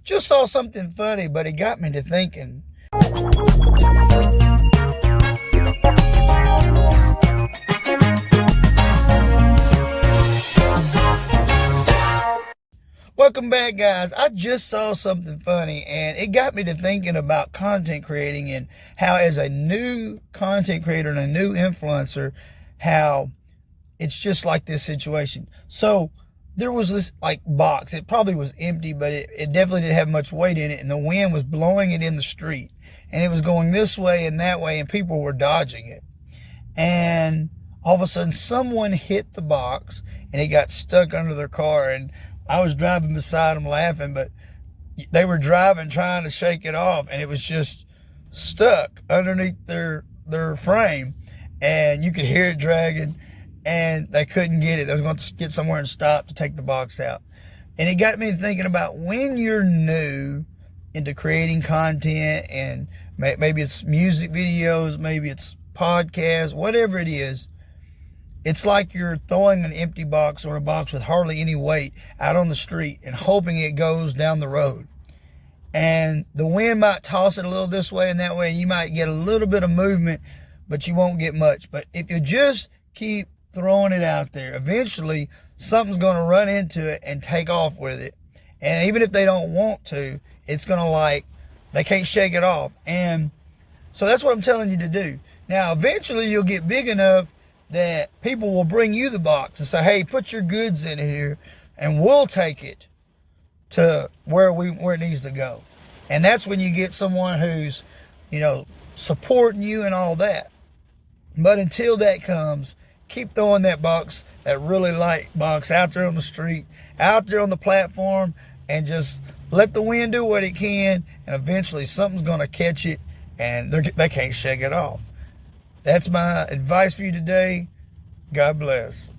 just saw something funny, but it got me to thinking. Welcome back, guys. I just saw something funny, and it got me to thinking about content creating and how, as a new content creator and a new influencer, how it's just like this situation. So there was this like box. It probably was empty, but it definitely didn't have much weight in it, and the wind was blowing it in the street, and it was going this way and that way, and people were dodging it. And all of a sudden, someone hit the box, and it got stuck under their car, and I was driving beside them laughing, but they were driving trying to shake it off, and it was just stuck underneath their frame, and you could hear it dragging, and they couldn't get it. They was going to get somewhere and stop to take the box out. And it got me thinking about when you're new into creating content, and maybe it's music videos, maybe it's podcasts, whatever it is. It's like you're throwing an empty box or a box with hardly any weight out on the street and hoping it goes down the road. And the wind might toss it a little this way and that way, and you might get a little bit of movement, but you won't get much. But if you just keep throwing it out there, eventually something's going to run into it and take off with it. And even if they don't want to, it's going to they can't shake it off. And so that's what I'm telling you to do. Now, eventually you'll get big enough that people will bring you the box and say, hey, put your goods in here and we'll take it to where it needs to go. And that's when you get someone who's, supporting you and all that. But until that comes, keep throwing that box, that really light box, out there on the street, out there on the platform, and just let the wind do what it can, and eventually something's going to catch it, and they can't shake it off. That's my advice for you today. God bless.